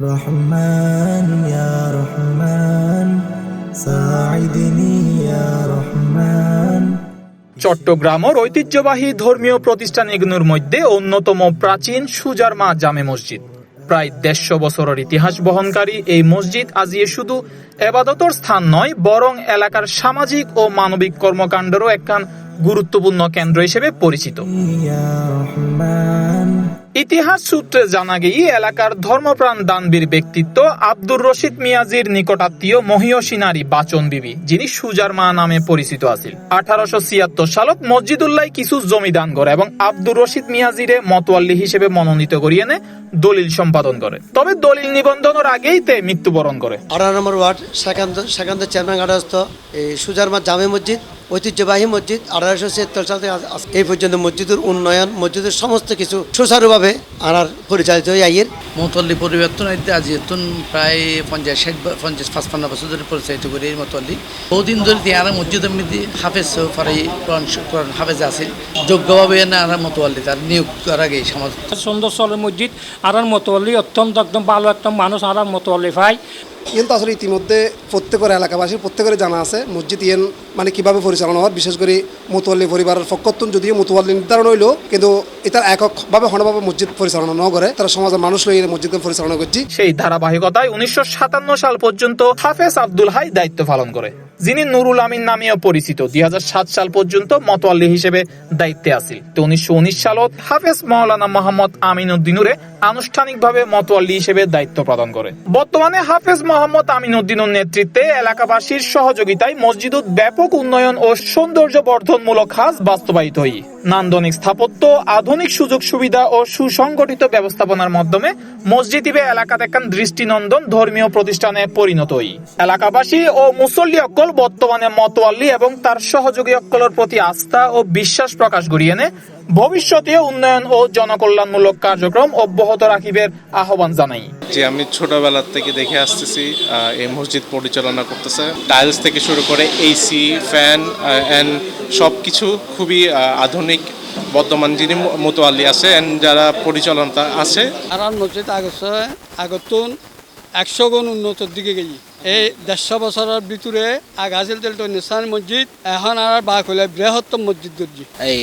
রহমান ইয়া রহমান সাঈদিনী ইয়া রহমান। চট্টগ্রামের ঐতিহ্যবাহী ধর্মীয় প্রতিষ্ঠান এগুলোর মধ্যে অন্যতম প্রাচীন সুজারমা জামে মসজিদ। প্রায় ১৫০ বছরের ইতিহাস বহনকারী এই মসজিদ আজিয়ে শুধু ইবাদতের স্থান নয়, বরং এলাকার সামাজিক ও মানবিক কর্মকাণ্ডেরও একখান গুরুত্বপূর্ণ কেন্দ্র হিসেবে পরিচিত। ইতিহাস সূত্রে জানা গিয়ে এলাকার ধর্মপ্রাণ দানবীর ব্যক্তিত্ব আব্দুর রশিদ মিয়াজির নিকটাত্মীয় মহিয়সী নারী বাচন বিবি, যিনি সুজারমা নামে পরিচিত আছেন। 1876 সালত মসজিদুল্লাহ কিছু জমি দান করে এবং আব্দুর রশিদ মিয়াজিরে মতওয়াল্লি হিসেবে মনোনীত করিয়ে এনে দলিল সম্পাদন করে। তবে দলিল নিবন্ধনের আগেই তে মৃত্যুবরণ করে। 18 নম্বর ওয়ার্ড সেখান চেয়ারম্যান গার্ডস্থ এই সুজারমা জামে মসজিদ, ঐতিহ্যবাহী মসজিদ। 1876 সাল থেকে এই পর্যন্ত মসজিদের উন্নয়ন, মসজিদের সমস্ত কিছু সুচারুভাবে আনার পরিচালিত হয়ে আইয়ের মতওয়াল্লি পরিবর্তন হইতে আজ এতন প্রায় 50-55 বছর ধরে পরিচালিত করে এই মতওয়াল্লি। বহুদিন ধরে আর মসজিদের মধ্যে হাফেজ ফারাই কোরআন হাফেজ আছে, যোগ্যভাবে এনে আর মতওয়াল্লি তার নিয়োগ করা গে সমাজ। সুন্দর চলের মসজিদ আর মতওয়াল্লি অত্যন্ত একদম ভালো একটা মানুষ আর মতওয়াল্লি পাই। কিন্তু আসলে ইতিমধ্যে প্রত্যেকের এলাকাবাসী প্রত্যেকের জানা আছে মসজিদ ইয়েন মানে কিভাবে পরিচালনা হয়। বিশেষ করে মতওয়াল্লি পরিবারের পক্ষতুন যদিও মতওয়াল্লি নির্ধারণ হইল, কিন্তু এটা এককভাবে হনভাবে মসজিদ পরিচালনা ন করে, তারা সমাজের মানুষ লই মসজিদকে পরিচালনা করছে। সেই ধারাবাহিকতায় 1957 সাল পর্যন্ত হাফেজ আব্দুল হাই দায়িত্ব পালন করে, যিনি নুরুল আমিন নামেও পরিচিত। 2007 সাল পর্যন্ত মতওয়াল্লি হিসেবে দায়িত্বে আছিল। 1919 সালত হাফেজ মাওলানা মোহাম্মদ আমিন উদ্দিনুরে আনুষ্ঠানিকভাবে মতওয়াল্লি হিসেবে দায়িত্ব প্রদান করে। বর্তমানে হাফেজ মোহাম্মদ আমিন উদ্দিনের নেতৃত্বে এলাকাবাসীর সহযোগিতায় মসজিদত ব্যাপক উন্নয়ন ও সৌন্দর্য বর্ধনমূলক কাজ বাস্তবায়িত হয়। নান্দনিক স্থাপত্য, আধুনিক সুযোগ সুবিধা ও সুসংগঠিত ব্যবস্থাপনার মাধ্যমে মসজিদ এলাকাতে একখান দৃষ্টিনন্দন ধর্মীয় প্রতিষ্ঠানে পরিণত হয়। এলাকাবাসী ও মুসল্লি অক্কল বর্তমানে মতওয়াল্লি এবং তার সহযোগী অক্কলের প্রতি আস্থা ও বিশ্বাস প্রকাশ করিয়ে এনে ভবিষ্যতে উন্নয়ন ও জনকল্যাণমূলক কার্যক্রম অব্যাহত রাখিবের আহ্বান জানাই। যে আমি ছোটবেলা থেকে দেখে আসতেছি এই মসজিদ পরিচালনা করতেছে, টাইলস থেকে শুরু করে এসি, ফ্যান এন্ড সবকিছু খুবই আধুনিক। বর্তমান যিনি মতওয়াল্লি আছে এন্ড যারা পরিচালনা আছে, আর মসজিদ আগতুন 100 গুণ উন্নতির দিকে গেছি। এই 150 বছরের ভিতরে আগাজিল তেলটো নিশান মসজিদ এখন আর বাক হলে বৃহত্তম মসজিদ দর্জি। এই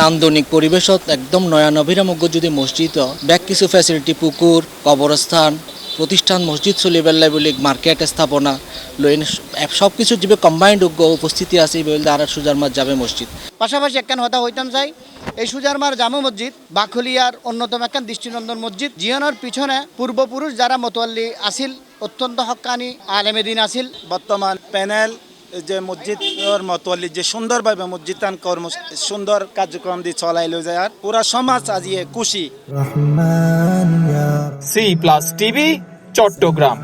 নান্দনিক পরিবেশত একদম নয়ানভিরামজ্ঞ যদি মসজিদ ব্যাক কিছু ফ্যাসিলিটি, পুকুর, কবরস্থান, প্রতিষ্ঠান, মসজিদ চলি বেলায় বলি মার্কেট স্থাপনা লইন সব কিছু যে কম্বাইন্ড উপস্থিতি আছে বলতে আর সুজারমার জামে মসজিদ। পাশাপাশি একখান হতা হইতাম চাই এই সুজারমার জামে মসজিদ বাকলিয়ার অন্যতম একখান দৃষ্টিনন্দন মসজিদ। জিয়ানোর পিছনে পূর্বপুরুষ যারা মতওয়াল্লি আসিল অত্যন্ত হক্কানি আলেমে দিন আসিল। বর্তমান প্যানেল যে মসজিদ মতওয়াল্লি যে সুন্দরভাবে মসজিদ সুন্দর কার্যক্রম দিয়ে চলাই লো যায় আর পুরা সমাজ আজিয়ে খুশি। C+ TV Chittagong.